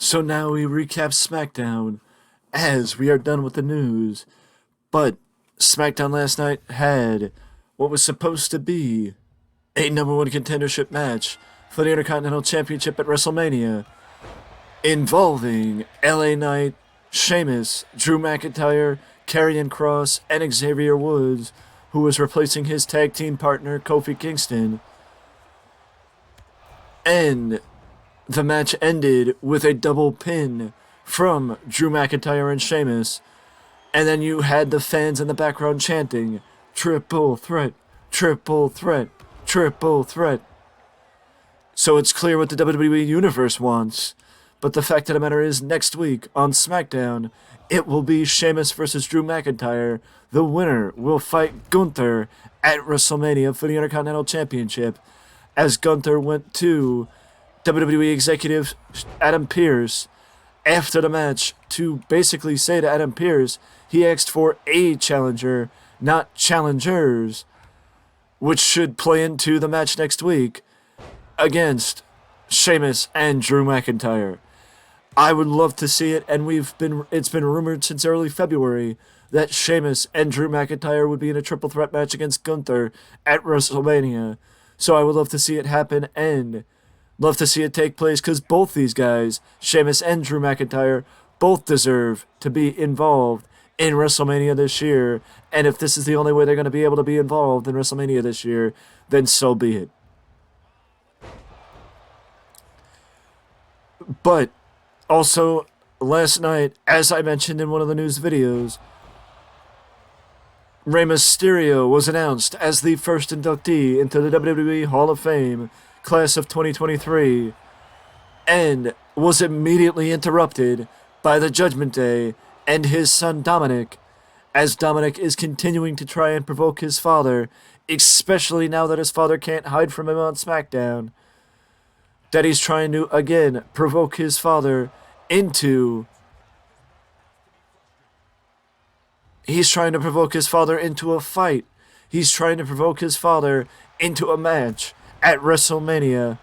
So now we recap SmackDown as we are done with the news. But SmackDown last night had what was supposed to be a number one contendership match for the Intercontinental Championship at WrestleMania involving LA Knight, Sheamus, Drew McIntyre, Karrion Kross, and Xavier Woods, who was replacing his tag team partner Kofi Kingston. And the match ended with a double pin from Drew McIntyre and Sheamus. And then you had the fans in the background chanting, "Triple threat, triple threat, triple threat." So it's clear what the WWE Universe wants. But the fact of the matter is, next week on SmackDown, it will be Sheamus versus Drew McIntyre. The winner will fight Gunther at WrestleMania for the Intercontinental Championship, as Gunther went to WWE executive Adam Pearce after the match to basically say to Adam Pearce he asked for a challenger, not challengers, which should play into the match next week against Sheamus and Drew McIntyre. I would love to see it, and it's been rumored since early February that Sheamus and Drew McIntyre would be in a triple threat match against Gunther at WrestleMania. So I would love to see it happen and love to see it take place, because both these guys, Sheamus and Drew McIntyre, both deserve to be involved in WrestleMania this year. And if this is the only way they're going to be able to be involved in WrestleMania this year, then so be it. But also, last night, as I mentioned in one of the news videos, Rey Mysterio was announced as the first inductee into the WWE Hall of Fame class of 2023, and was immediately interrupted by the Judgment Day and his son Dominik, as Dominik is continuing to try and provoke his father, especially now that his father can't hide from him on SmackDown, that he's trying to, again, provoke his father into... He's trying to provoke his father into a fight. He's trying to provoke his father into a match at WrestleMania.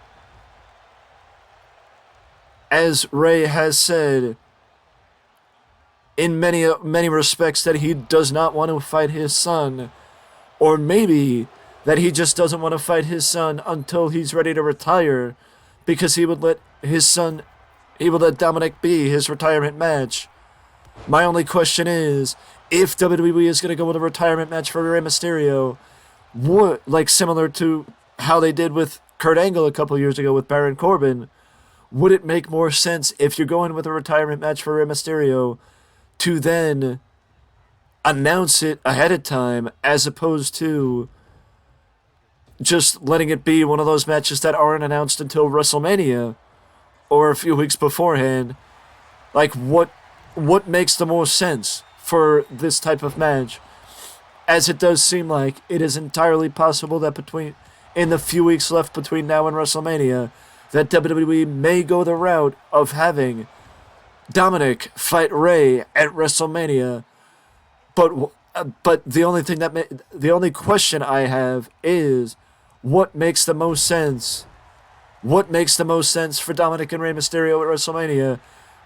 As Rey has said in many respects that he does not want to fight his son, or maybe that he just doesn't want to fight his son until he's ready to retire, because he would let Dominik be his retirement match. My only question is, if WWE is going to go with a retirement match for Rey Mysterio, similar to how they did with Kurt Angle a couple years ago with Baron Corbin, would it make more sense, if you're going with a retirement match for Rey Mysterio, to then announce it ahead of time, as opposed to just letting it be one of those matches that aren't announced until WrestleMania or a few weeks beforehand? Like, what makes the most sense for this type of match? As it does seem like it is entirely possible that in the few weeks left between now and WrestleMania, that WWE may go the route of having Dominik fight Rey at WrestleMania. But the only question I have is, what makes the most sense? What makes the most sense for Dominik and Rey Mysterio at WrestleMania?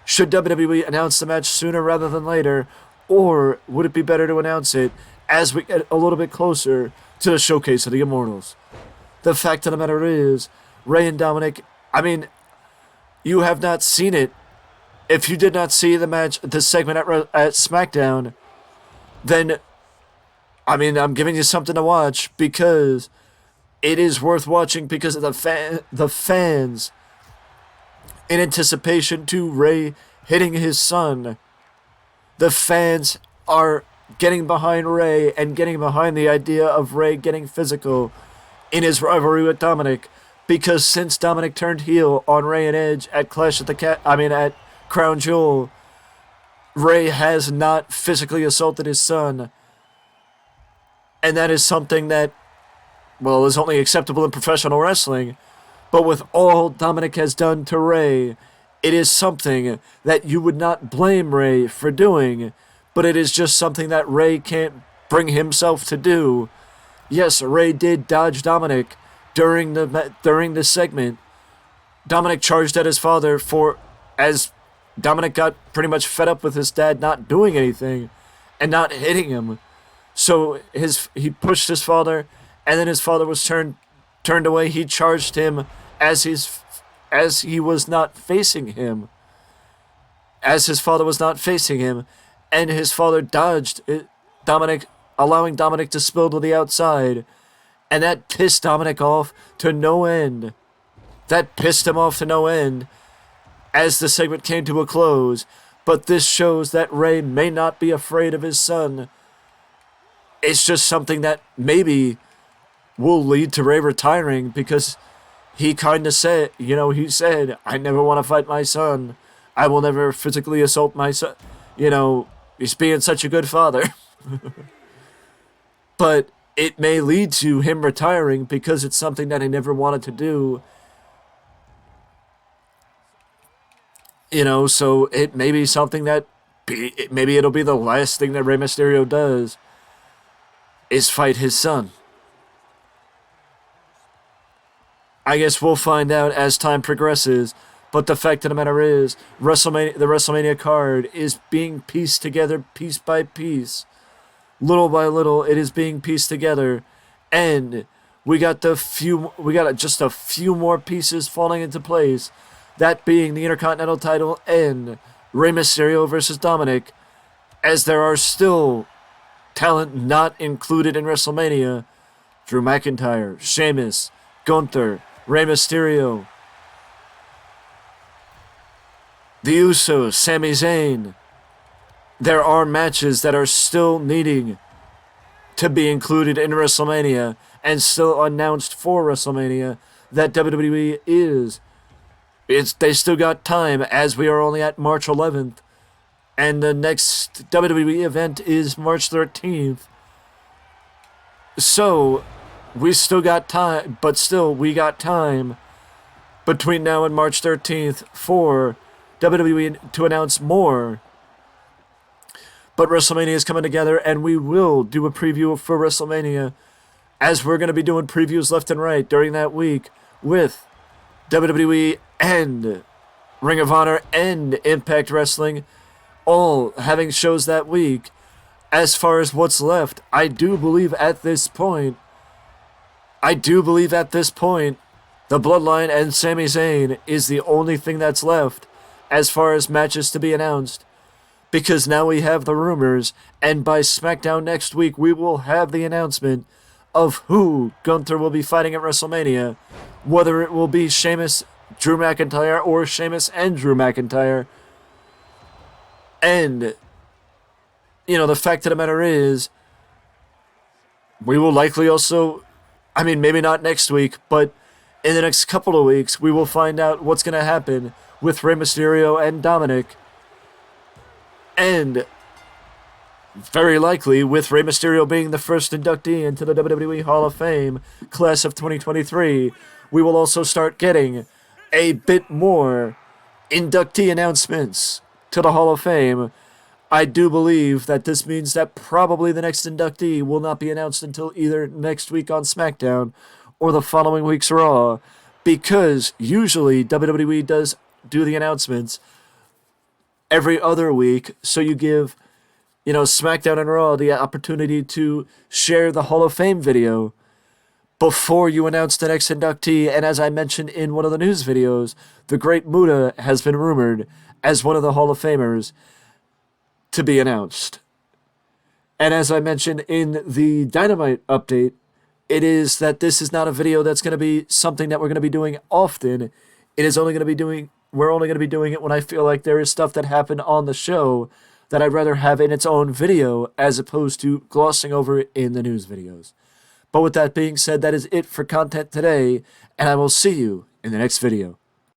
Should WWE announce the match sooner rather than later, or would it be better to announce it as we get a little bit closer to the Showcase of the Immortals? The fact of the matter is, Rey and Dominik, you have not seen it. If you did not see the segment at SmackDown, then, I'm giving you something to watch, because it is worth watching, because of the fans in anticipation to Rey hitting his son. The fans are getting behind Rey and getting behind the idea of Rey getting physical in his rivalry with Dominik, because since Dominik turned heel on Rey and Edge at at Crown Jewel, Rey has not physically assaulted his son. And that is something that, is only acceptable in professional wrestling. But with all Dominik has done to Rey, it is something that you would not blame Rey for doing, but it is just something that Rey can't bring himself to do. Yes, Rey did dodge Dominik during the segment. Dominik charged at his father as Dominik got pretty much fed up with his dad not doing anything and not hitting him. So he pushed his father, and then his father was turned away. He charged him as he was not facing him. As his father was not facing him, and his father dodged Dominik, allowing Dominik to spill to the outside. And that pissed Dominik off to no end. That pissed him off to no end as the segment came to a close. But this shows that Rey may not be afraid of his son. It's just something that maybe will lead to Rey retiring, because he kind of said, he said, I never want to fight my son. I will never physically assault my son. He's being such a good father. But it may lead to him retiring because it's something that he never wanted to do. So it may be something that maybe it'll be the last thing that Rey Mysterio does is fight his son. I guess we'll find out as time progresses. But the fact of the matter is, the WrestleMania card is being pieced together piece by piece. Little by little, it is being pieced together. And we got just a few more pieces falling into place. That being the Intercontinental title and Rey Mysterio versus Dominik. As there are still talent not included in WrestleMania. Drew McIntyre, Sheamus, Gunther, Rey Mysterio, the Usos, Sami Zayn. There are matches that are still needing to be included in WrestleMania and still announced for WrestleMania that WWE they still got time, as we are only at March 11th. And the next WWE event is March 13th. So, we still got time, but still, we got time between now and March 13th for WWE to announce more. But WrestleMania is coming together, and we will do a preview for WrestleMania, as we're going to be doing previews left and right during that week with WWE and Ring of Honor and Impact Wrestling all having shows that week. As far as what's left, I do believe at this point, the Bloodline and Sami Zayn is the only thing that's left as far as matches to be announced. Because now we have the rumors, and by Smackdown next week, we will have the announcement of who Gunther will be fighting at WrestleMania. Whether it will be Sheamus, Drew McIntyre, or Sheamus and Drew McIntyre. And, the fact of the matter is, we will likely also, maybe not next week, but in the next couple of weeks, we will find out what's going to happen with Rey Mysterio and Dominik. And very likely, with Rey Mysterio being the first inductee into the WWE Hall of Fame class of 2023, we will also start getting a bit more inductee announcements to the Hall of Fame. I do believe that this means that probably the next inductee will not be announced until either next week on SmackDown or the following week's Raw, because usually WWE does do the announcements every other week, so you give, SmackDown and Raw the opportunity to share the Hall of Fame video before you announce the next inductee. And as I mentioned in one of the news videos, the Great Muta has been rumored as one of the Hall of Famers to be announced. And as I mentioned in the Dynamite update, it is that this is not a video that's going to be something that we're going to be doing often. We're only going to be doing it when I feel like there is stuff that happened on the show that I'd rather have in its own video as opposed to glossing over it in the news videos. But with that being said, that is it for content today, and I will see you in the next video.